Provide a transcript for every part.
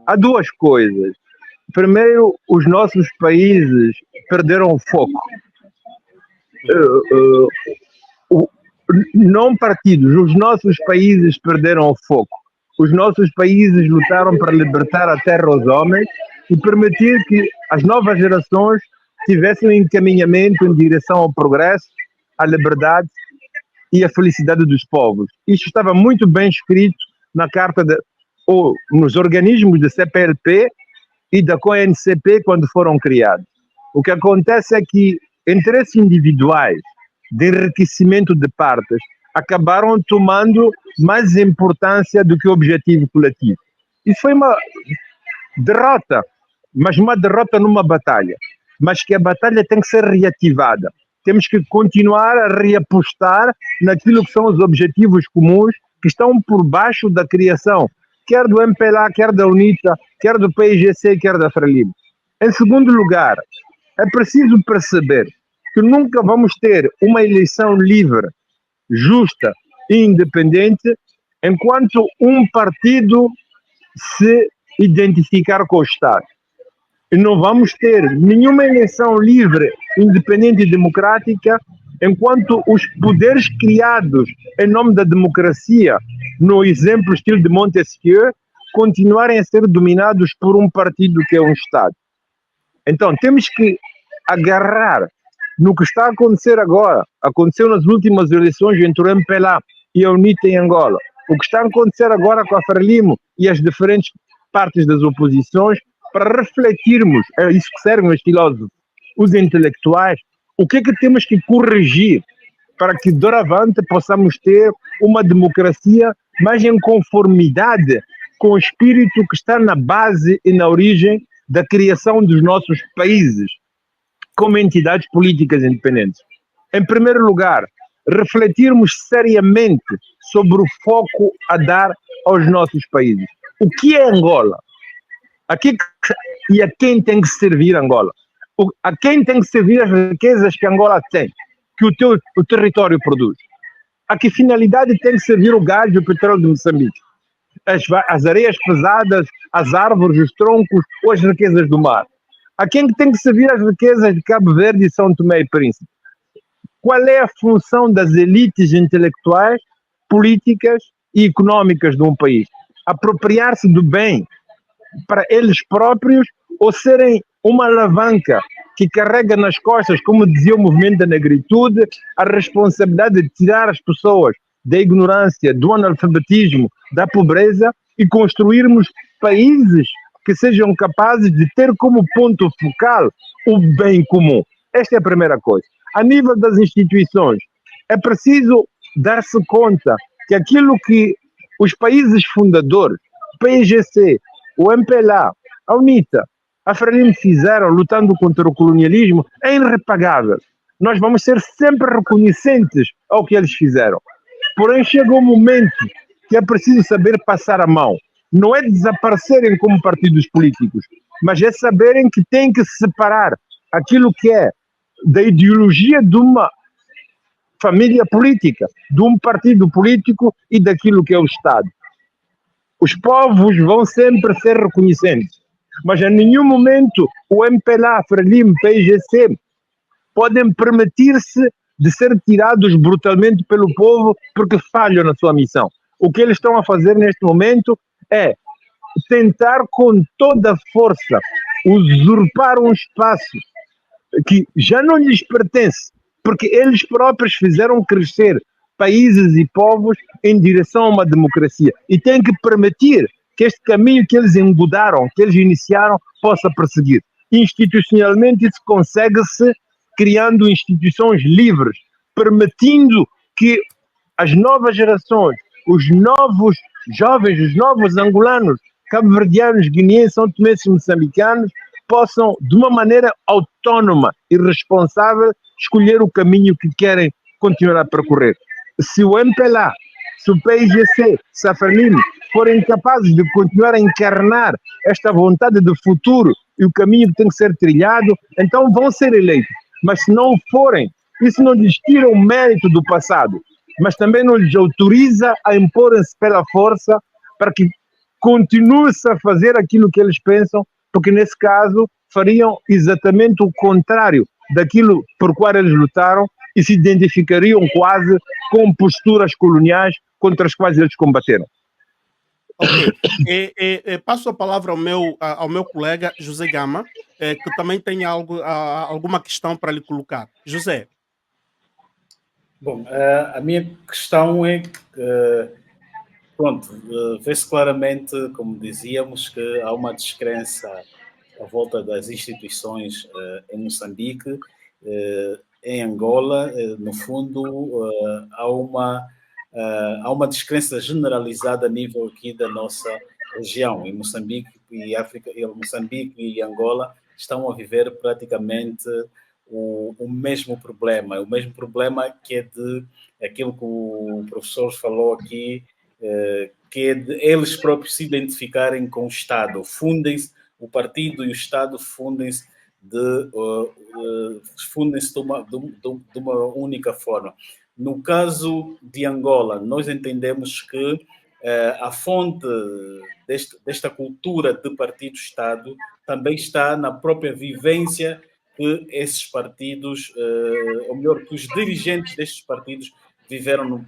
há duas coisas. Primeiro, os nossos países perderam o foco. Não partidos, os nossos países perderam o foco. Os nossos países lutaram para libertar a terra aos homens e permitir que as novas gerações tivessem um encaminhamento em direção ao progresso, à liberdade e à felicidade dos povos. Isto estava muito bem escrito na carta ou nos organismos da CPLP e da CONCP quando foram criados. O que acontece é que interesses individuais de enriquecimento de partes acabaram tomando mais importância do que o objetivo coletivo. Isso foi uma derrota, mas uma derrota numa batalha. Mas que a batalha tem que ser reativada. Temos que continuar a reapostar naquilo que são os objetivos comuns que estão por baixo da criação, quer do MPLA, quer da UNITA, quer do PIGC, quer da Frelimo. Em segundo lugar, é preciso perceber que nunca vamos ter uma eleição livre, justa e independente enquanto um partido se identificar com o Estado. E não vamos ter nenhuma eleição livre, independente e democrática enquanto os poderes criados em nome da democracia, no exemplo estilo de Montesquieu, continuarem a ser dominados por um partido que é um Estado. Então, temos que agarrar no que está a acontecer agora. Aconteceu nas últimas eleições entre o MPLA e a UNITA em Angola. O que está a acontecer agora com a Frelimo e as diferentes partes das oposições, para refletirmos, é isso que servem os filósofos, os intelectuais, o que é que temos que corrigir para que doravante possamos ter uma democracia mais em conformidade com o espírito que está na base e na origem da criação dos nossos países como entidades políticas independentes. Em primeiro lugar, refletirmos seriamente sobre o foco a dar aos nossos países. O que é Angola? E a quem tem que servir Angola? A quem tem que servir as riquezas que Angola tem, que o território produz? A que finalidade tem que servir o gás e o petróleo de Moçambique? As areias pesadas, as árvores, os troncos ou as riquezas do mar? A quem tem que servir as riquezas de Cabo Verde e São Tomé e Príncipe? Qual é a função das elites intelectuais, políticas e económicas de um país? Apropriar-se do bem para eles próprios ou serem uma alavanca que carrega nas costas, como dizia o movimento da negritude, a responsabilidade de tirar as pessoas da ignorância, do analfabetismo, da pobreza e construirmos países que sejam capazes de ter como ponto focal o bem comum. Esta é a primeira coisa. A nível das instituições, é preciso dar-se conta que aquilo que os países fundadores, o PIGC, o MPLA, a UNITA, a Frelimo fizeram lutando contra o colonialismo é irrepagável. Nós vamos ser sempre reconhecentes ao que eles fizeram. Porém, chega um momento que é preciso saber passar a mão. Não é desaparecerem como partidos políticos, mas é saberem que têm que separar aquilo que é da ideologia de uma família política, de um partido político e daquilo que é o Estado. Os povos vão sempre ser reconhecentes, mas em nenhum momento o MPLA, Frelimo, PIGC podem permitir-se de ser tirados brutalmente pelo povo porque falham na sua missão. O que eles estão a fazer neste momento é tentar com toda a força usurpar um espaço que já não lhes pertence, porque eles próprios fizeram crescer países e povos em direção a uma democracia e têm que permitir que este caminho que eles engodaram, que eles iniciaram, possa prosseguir. Institucionalmente isso consegue-se criando instituições livres, permitindo que as novas gerações, os novos jovens, os novos angolanos, cabo-verdianos, guineenses, são tomenses e moçambicanos possam, de uma maneira autónoma e responsável, escolher o caminho que querem continuar a percorrer. Se o MPLA, se o PIGC, se a Frelimo forem capazes de continuar a encarnar esta vontade de futuro e o caminho que tem que ser trilhado, então vão ser eleitos. Mas se não forem, isso não lhes tira o mérito do passado, mas também não lhes autoriza a imporem-se pela força para que continue-se a fazer aquilo que eles pensam, porque nesse caso fariam exatamente o contrário daquilo por qual eles lutaram e se identificariam quase com posturas coloniais contra as quais eles combateram. Ok. Passo a palavra ao meu colega José Gama, que também tem alguma questão para lhe colocar. José. Bom, a minha questão é que, pronto, vê-se claramente, como dizíamos, que há uma descrença à volta das instituições em Moçambique, em Angola, no fundo, há uma descrença generalizada a nível aqui da nossa região. Em Moçambique e Moçambique e Angola estão a viver praticamente o mesmo problema que é de aquilo que o professor falou aqui, que é de eles próprios se identificarem com o Estado, fundem-se, o partido e o Estado fundem-se de uma única forma. No caso de Angola, nós entendemos que a fonte desta cultura de partido-Estado também está na própria vivência que esses partidos, ou melhor, que os dirigentes destes partidos viveram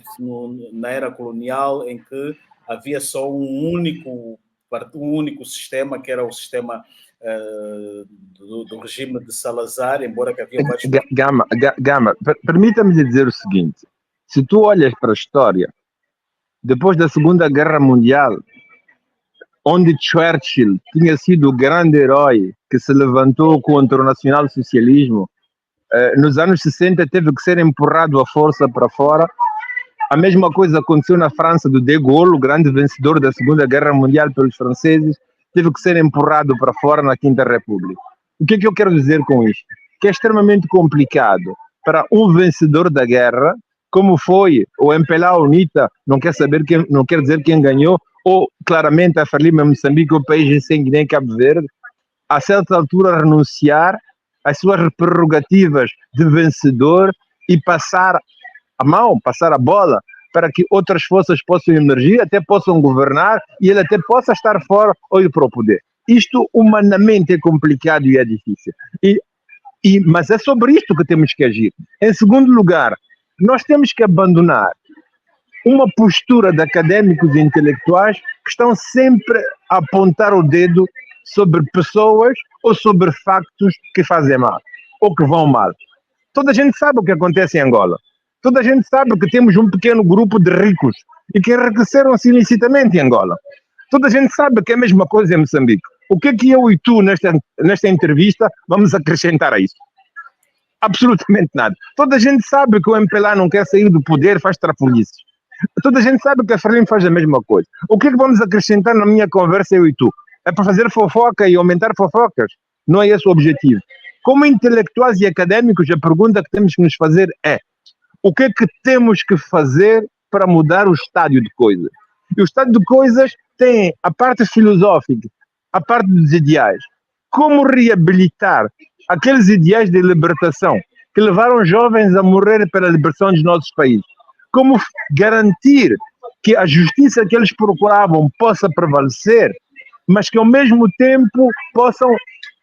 na era colonial, em que havia só um único sistema, que era o sistema do regime de Salazar, embora que havia vários... Gama, permita-me dizer o seguinte, se tu olhas para a história, depois da Segunda Guerra Mundial, onde Churchill tinha sido o grande herói que se levantou contra o nacional-socialismo, nos anos 60 teve que ser empurrado à força para fora. A mesma coisa aconteceu na França do De Gaulle, o grande vencedor da Segunda Guerra Mundial pelos franceses, teve que ser empurrado para fora na Quinta República. O que é que eu quero dizer com isto? Que é extremamente complicado para um vencedor da guerra, como foi o MPLA UNITA, não quer dizer quem ganhou, ou claramente a Frelimo em Moçambique, o país sem Guiné e Cabo Verde, a certa altura renunciar às suas prerrogativas de vencedor e passar a bola para que outras forças possam emergir, até possam governar e ele até possa estar fora ou ir para o poder. Isto humanamente é complicado e é difícil. Mas é sobre isto que temos que agir. Em segundo lugar, nós temos que abandonar uma postura de académicos e intelectuais que estão sempre a apontar o dedo sobre pessoas ou sobre factos que fazem mal ou que vão mal. Toda a gente sabe o que acontece em Angola. Toda a gente sabe que temos um pequeno grupo de ricos e que enriqueceram-se ilicitamente em Angola. Toda a gente sabe que é a mesma coisa em Moçambique. O que é que eu e tu, nesta entrevista, vamos acrescentar a isso? Absolutamente nada. Toda a gente sabe que o MPLA não quer sair do poder, faz trafolhices. Toda a gente sabe que a Frelimo faz a mesma coisa. O que é que vamos acrescentar na minha conversa, eu e tu? É para fazer fofoca e aumentar fofocas? Não é esse o objetivo. Como intelectuais e académicos, a pergunta que temos que nos fazer é: o que é que temos que fazer para mudar o estádio de coisas? E o estádio de coisas tem a parte filosófica, a parte dos ideais. Como reabilitar aqueles ideais de libertação que levaram jovens a morrer pela libertação dos nossos países? Como garantir que a justiça que eles procuravam possa prevalecer, mas que ao mesmo tempo possam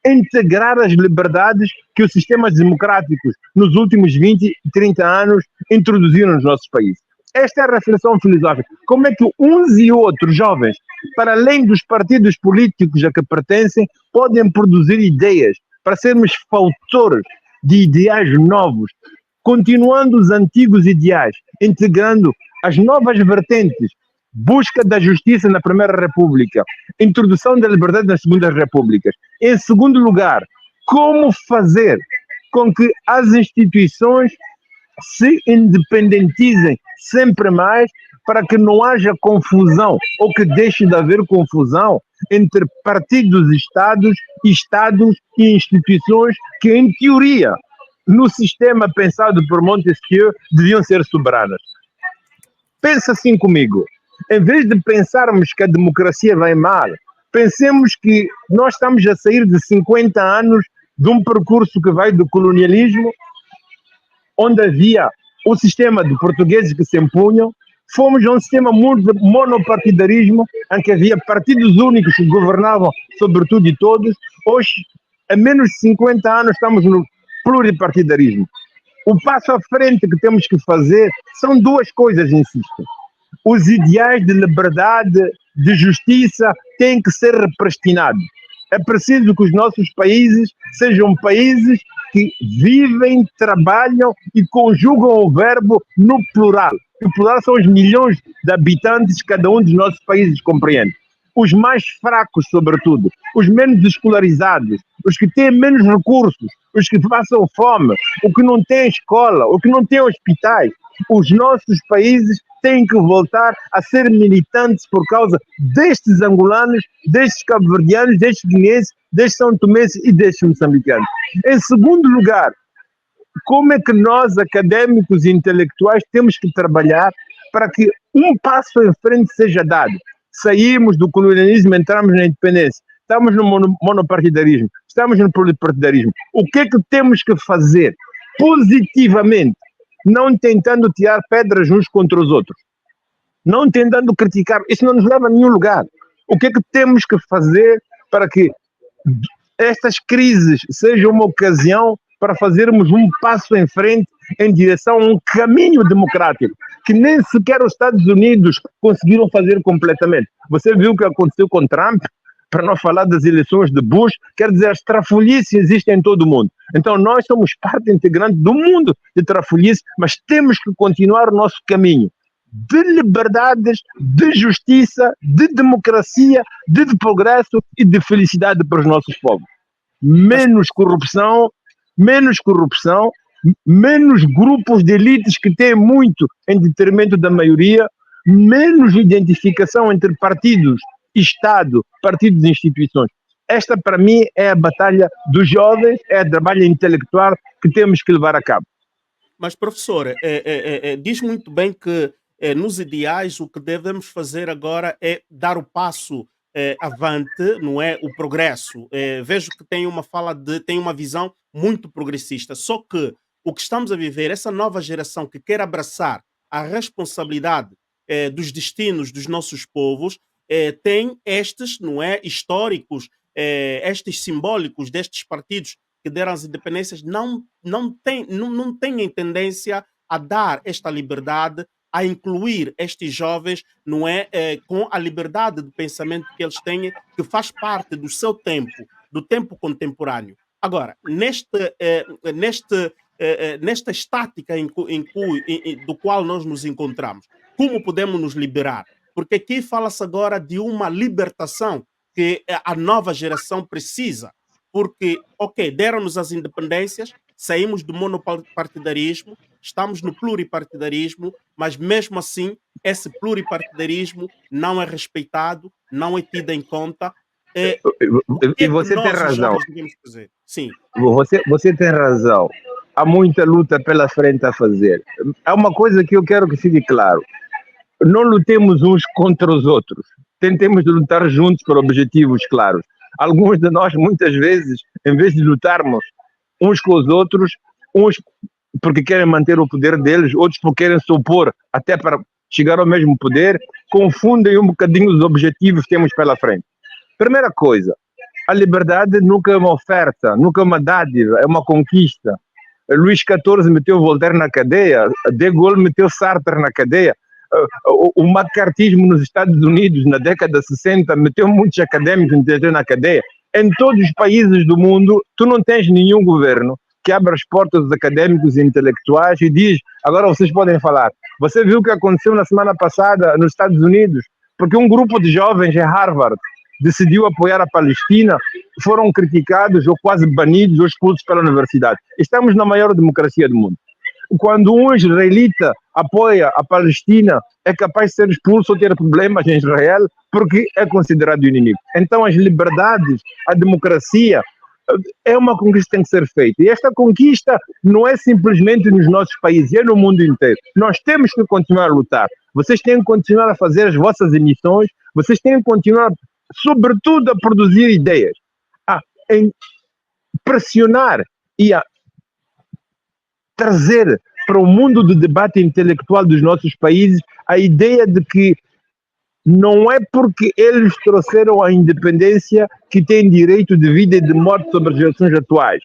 integrar as liberdades que os sistemas democráticos nos últimos 20, 30 anos introduziram nos nossos países. Esta é a reflexão filosófica. Como é que uns e outros jovens, para além dos partidos políticos a que pertencem, podem produzir ideias para sermos fautores de ideais novos, continuando os antigos ideais, integrando as novas vertentes, busca da justiça na Primeira República, introdução da liberdade nas Segundas Repúblicas. Em segundo lugar, como fazer com que as instituições se independentizem sempre mais para que não haja confusão ou que deixe de haver confusão entre partidos e estados e instituições que, em teoria, no sistema pensado por Montesquieu, deviam ser soberanas. Pensa assim comigo. Em vez de pensarmos que a democracia vai mal, pensemos que nós estamos a sair de 50 anos de um percurso que vai do colonialismo, onde havia o sistema de portugueses que se impunham, Fomos a um sistema muito de monopartidarismo, em que havia partidos únicos que governavam sobre tudo e todos. Hoje, há menos de 50 anos, estamos no pluripartidarismo. O passo à frente que temos que fazer são duas coisas, insisto. Os ideais de liberdade, de justiça, têm que ser repristinados. É preciso que os nossos países sejam países que vivem, trabalham e conjugam o verbo no plural. O plural são os milhões de habitantes que cada um dos nossos países compreende. Os mais fracos, sobretudo, os menos escolarizados, os que têm menos recursos, os que passam fome, os que não têm escola, os que não têm hospitais. Os nossos países têm que voltar a ser militantes por causa destes angolanos, destes cabo-verdianos, destes guineenses, destes são tomenses e destes moçambicanos. Em segundo lugar, como é que nós, académicos e intelectuais, temos que trabalhar para que um passo em frente seja dado? Saímos do colonialismo, entramos na independência, estamos no monopartidarismo, estamos no pluripartidarismo. O que é que temos que fazer positivamente? Não tentando tirar pedras uns contra os outros, não tentando criticar, isso não nos leva a nenhum lugar. O que é que temos que fazer para que estas crises sejam uma ocasião para fazermos um passo em frente em direção a um caminho democrático, que nem sequer os Estados Unidos conseguiram fazer completamente. Você viu o que aconteceu com Trump? Para não falar das eleições de Bush, quer dizer, as trafolhices existem em todo o mundo. Então nós somos parte integrante do mundo de trafolhice, mas temos que continuar o nosso caminho de liberdades, de justiça, de democracia, de progresso e de felicidade para os nossos povos. Menos corrupção, menos grupos de elites que têm muito em detrimento da maioria, menos identificação entre partidos, Estado, partidos e instituições. Esta, para mim, é a batalha dos jovens, é o trabalho intelectual que temos que levar a cabo. Mas, professor, diz muito bem que nos ideais o que devemos fazer agora é dar o passo avante, não é? O progresso. Vejo que tem uma visão muito progressista. Só que o que estamos a viver, essa nova geração que quer abraçar a responsabilidade dos destinos dos nossos povos, tem estes, não é, históricos, estes simbólicos destes partidos que deram as independências, não têm tendência a dar esta liberdade, a incluir estes jovens, não é, com a liberdade de pensamento que eles têm, que faz parte do seu tempo, do tempo contemporâneo. Agora, nesta estática do qual nós nos encontramos, como podemos nos liberar? Porque aqui fala-se agora de uma libertação que a nova geração precisa. Porque, deram-nos as independências, saímos do monopartidarismo, estamos no pluripartidarismo, mas mesmo assim, esse pluripartidarismo não é respeitado, não é tido em conta. E você tem razão. Sim. Você tem razão. Há muita luta pela frente a fazer. Há uma coisa que eu quero que fique claro. Não lutemos uns contra os outros. Tentemos de lutar juntos por objetivos claros. Alguns de nós, muitas vezes, em vez de lutarmos uns com os outros, uns porque querem manter o poder deles, outros porque querem se opor até para chegar ao mesmo poder, confundem um bocadinho os objetivos que temos pela frente. Primeira coisa, a liberdade nunca é uma oferta, nunca é uma dádiva, é uma conquista. Luís XIV meteu Voltaire na cadeia, De Gaulle meteu Sartre na cadeia. O macartismo nos Estados Unidos, na década de 60, meteu muitos académicos na cadeia. Em todos os países do mundo, tu não tens nenhum governo que abra as portas dos académicos e intelectuais e diz, agora vocês podem falar. Você viu o que aconteceu na semana passada nos Estados Unidos? Porque um grupo de jovens em Harvard decidiu apoiar a Palestina, foram criticados ou quase banidos ou expulsos pela universidade. Estamos na maior democracia do mundo. Quando um israelita apoia a Palestina, é capaz de ser expulso ou ter problemas em Israel porque é considerado inimigo. Então as liberdades, a democracia é uma conquista que tem que ser feita. E esta conquista não é simplesmente nos nossos países, é no mundo inteiro. Nós temos que continuar a lutar. Vocês têm que continuar a fazer as vossas emissões, vocês têm que continuar, sobretudo, a produzir ideias, a pressionar e a trazer para o mundo do debate intelectual dos nossos países a ideia de que não é porque eles trouxeram a independência que têm direito de vida e de morte sobre as gerações atuais.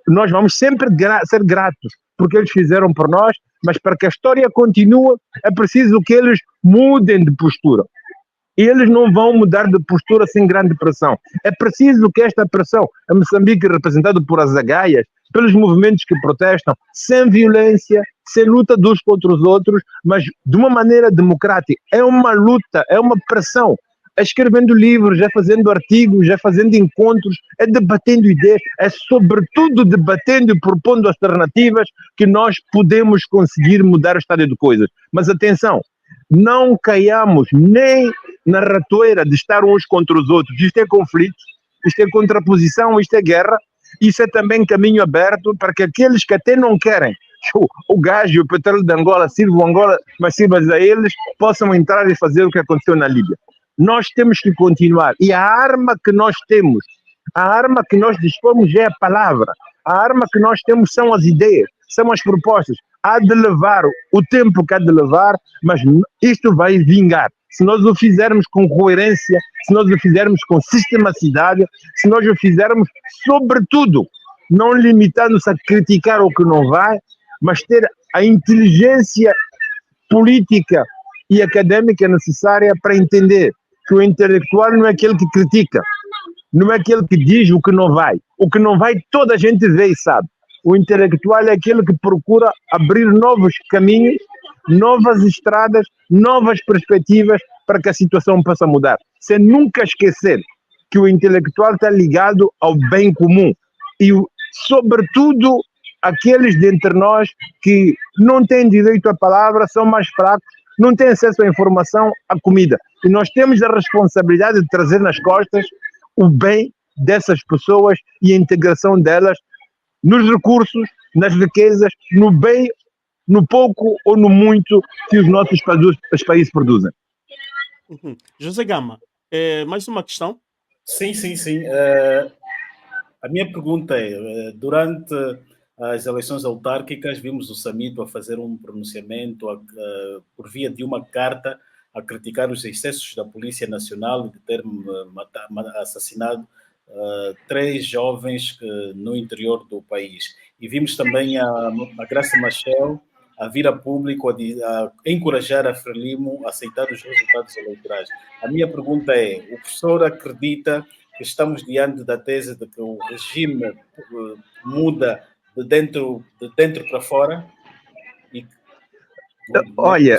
Nós vamos sempre ser gratos porque eles fizeram por nós, mas para que a história continue é preciso que eles mudem de postura. E eles não vão mudar de postura sem grande pressão. É preciso que esta pressão, a Moçambique representado por azagaias, pelos movimentos que protestam, sem violência, sem luta dos contra os outros, mas de uma maneira democrática. É uma luta, é uma pressão. É escrevendo livros, é fazendo artigos, é fazendo encontros, é debatendo ideias, é sobretudo debatendo e propondo alternativas que nós podemos conseguir mudar o estado de coisas. Mas atenção, não caiamos nem na ratoeira de estar uns contra os outros. Isto é conflito, isto é contraposição, isto é guerra. Isso é também caminho aberto para que aqueles que até não querem o gás e o petróleo de Angola sirvam Angola, mas sirvam a eles, possam entrar e fazer o que aconteceu na Líbia. Nós temos que continuar. E a arma que nós temos, a arma que nós dispomos é a palavra. A arma que nós temos são as ideias, são as propostas. Há de levar o tempo que há de levar, mas isto vai vingar. Se nós o fizermos com coerência, se nós o fizermos com sistematicidade, se nós o fizermos, sobretudo, não limitando-se a criticar o que não vai, mas ter a inteligência política e académica necessária para entender que o intelectual não é aquele que critica, não é aquele que diz o que não vai. O que não vai toda a gente vê e sabe. O intelectual é aquele que procura abrir novos caminhos, novas estradas, novas perspectivas para que a situação possa mudar. Sem nunca esquecer que o intelectual está ligado ao bem comum e, sobretudo, aqueles dentre nós que não têm direito à palavra, são mais fracos, não têm acesso à informação, à comida. E nós temos a responsabilidade de trazer nas costas o bem dessas pessoas e a integração delas nos recursos, nas riquezas, no bem, no pouco ou no muito que os nossos países produzem. José Gama, mais uma questão? Sim. A minha pergunta é, durante as eleições autárquicas, vimos o Samito a fazer um pronunciamento por via de uma carta a criticar os excessos da Polícia Nacional de ter assassinado 3 jovens no interior do país. E vimos também a Graça Machel a vir a público a encorajar a Frelimo a aceitar os resultados eleitorais. A minha pergunta é, o professor acredita que estamos diante da tese de que o regime muda de dentro para fora? Olha,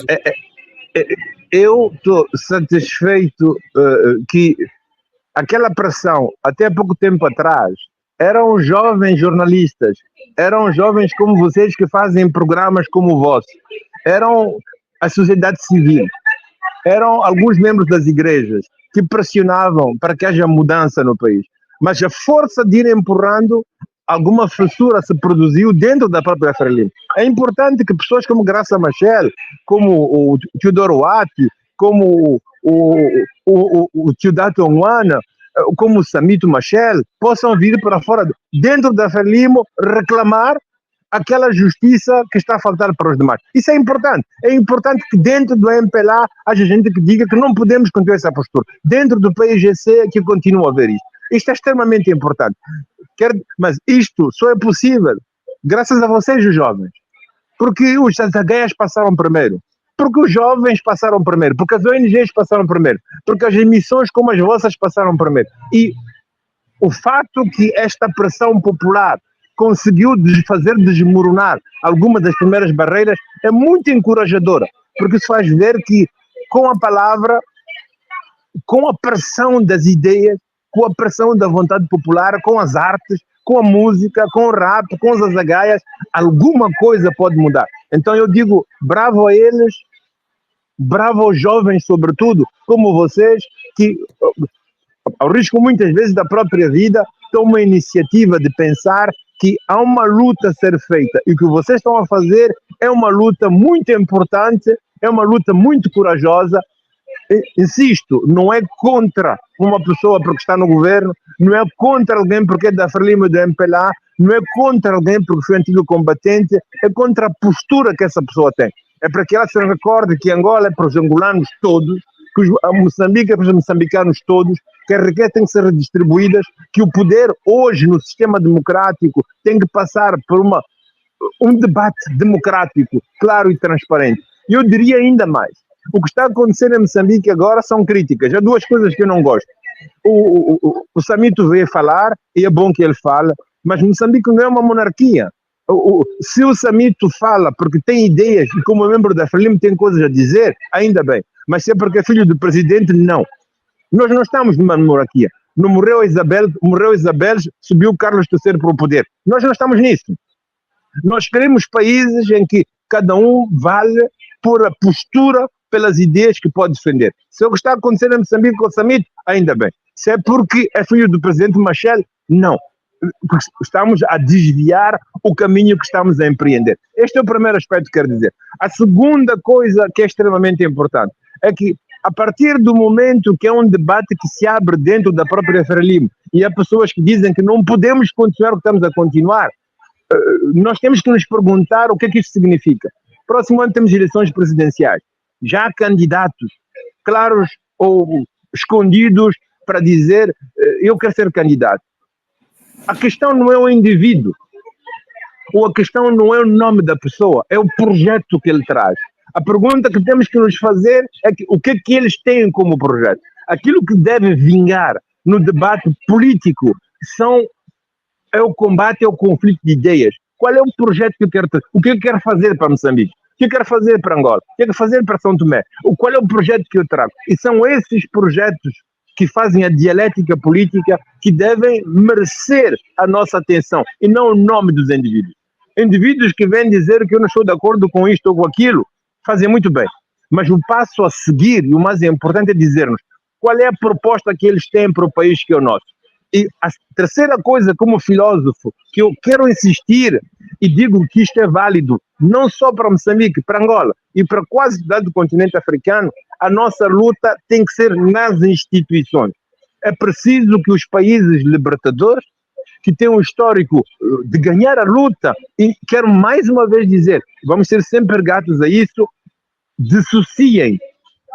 eu estou satisfeito que aquela pressão, até pouco tempo atrás, eram jovens jornalistas, eram jovens como vocês que fazem programas como o vosso, eram a sociedade civil, eram alguns membros das igrejas que pressionavam para que haja mudança no país. Mas a força de ir empurrando, alguma fissura se produziu dentro da própria Frelimo. É importante que pessoas como Graça Machel, como o Teodoro Ati, como o Teodato Onwana, como o Samito Machel, possam vir para fora, dentro da Frelimo, reclamar aquela justiça que está a faltar para os demais. Isso é importante. É importante que dentro do MPLA haja gente que diga que não podemos continuar essa postura. Dentro do PIGC que continua a haver isto. Isto é extremamente importante. Mas isto só é possível graças a vocês, os jovens. Porque os azagaias passaram primeiro. Porque os jovens passaram primeiro. Porque as ONGs passaram primeiro. Porque as emissões como as vossas passaram primeiro. E o fato que esta pressão popular conseguiu fazer desmoronar algumas das primeiras barreiras é muito encorajadora. Porque isso faz ver que com a palavra, com a pressão das ideias, com a pressão da vontade popular, com as artes, com a música, com o rap, com as azagaias, alguma coisa pode mudar. Então eu digo bravo a eles, bravo aos jovens, sobretudo, como vocês, que, ao risco muitas vezes da própria vida, tomam a iniciativa de pensar que há uma luta a ser feita e o que vocês estão a fazer é uma luta muito importante, é uma luta muito corajosa. Insisto, não é contra uma pessoa porque está no governo, não é contra alguém porque é da Frelimo e do MPLA, não é contra alguém porque foi antigo combatente, é contra a postura que essa pessoa tem. É para que ela se recorde que Angola é para os angolanos todos, que Moçambique é para os moçambicanos todos, que as riquezas têm que ser redistribuídas, que o poder hoje no sistema democrático tem que passar por um debate democrático, claro e transparente. E eu diria ainda mais, o que está acontecendo em Moçambique agora são críticas. Há duas coisas que eu não gosto. O Samito veio falar, e é bom que ele fale, mas Moçambique não é uma monarquia. Se o Samito fala porque tem ideias e como membro da Frelimo tem coisas a dizer, ainda bem. Mas se é porque é filho do presidente, não. Nós não estamos numa monarquia. Não morreu Isabel, subiu Carlos III para o poder. Nós não estamos nisso. Nós queremos países em que cada um vale por a postura, pelas ideias que pode defender. Se é o que está acontecendo em Moçambique com o Samito, ainda bem. Se é porque é filho do presidente Machel, não. Porque estamos a desviar o caminho que estamos a empreender. Este é o primeiro aspecto que quero dizer. A segunda coisa que é extremamente importante é que, a partir do momento que é um debate que se abre dentro da própria Frelimo e há pessoas que dizem que não podemos continuar o que estamos a continuar, nós temos que nos perguntar o que é que isso significa. Próximo ano temos eleições presidenciais. Já há candidatos claros ou escondidos para dizer eu quero ser candidato. A questão não é o indivíduo, ou a questão não é o nome da pessoa, é o projeto que ele traz. A pergunta que temos que nos fazer é o que é que eles têm como projeto. Aquilo que deve vingar no debate político é o combate ao conflito de ideias. Qual é o projeto que eu quero ter? O que eu quero fazer para Moçambique? O que eu quero fazer para Angola? O que eu quero fazer para São Tomé? Qual é o projeto que eu trago? E são esses projetos que fazem a dialética política que devem merecer a nossa atenção e não o nome dos indivíduos. Indivíduos que vêm dizer que eu não estou de acordo com isto ou com aquilo, fazem muito bem. Mas o passo a seguir, e o mais importante é dizer-nos qual é a proposta que eles têm para o país que é o nosso. E a terceira coisa, como filósofo, que eu quero insistir e digo que isto é válido não só para Moçambique, para Angola e para quase todo o continente africano, a nossa luta tem que ser nas instituições. É preciso que os países libertadores, que têm um histórico de ganhar a luta, e quero mais uma vez dizer, vamos ser sempre gratos a isso, dissociem.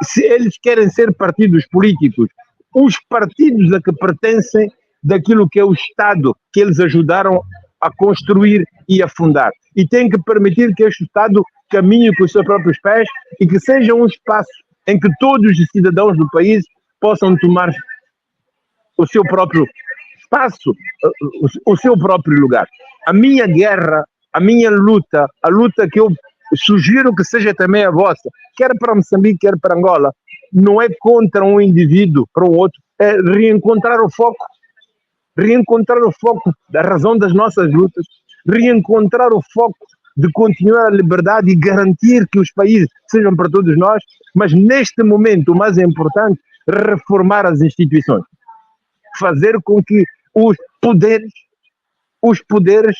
Se eles querem ser partidos políticos, os partidos a que pertencem daquilo que é o Estado que eles ajudaram a construir e a fundar. E tem que permitir que este Estado caminhe com os seus próprios pés e que seja um espaço em que todos os cidadãos do país possam tomar o seu próprio espaço, o seu próprio lugar. A minha guerra, a minha luta, a luta que eu sugiro que seja também a vossa, quer para Moçambique, quer para Angola, não é contra um indivíduo, para o outro, é reencontrar o foco da razão das nossas lutas, reencontrar o foco de continuar a liberdade e garantir que os países sejam para todos nós, mas neste momento o mais importante, reformar as instituições, fazer com que os poderes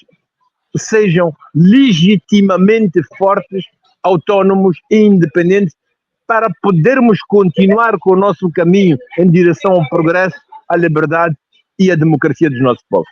sejam legitimamente fortes, autónomos e independentes para podermos continuar com o nosso caminho em direção ao progresso, à liberdade e à democracia dos nossos povos.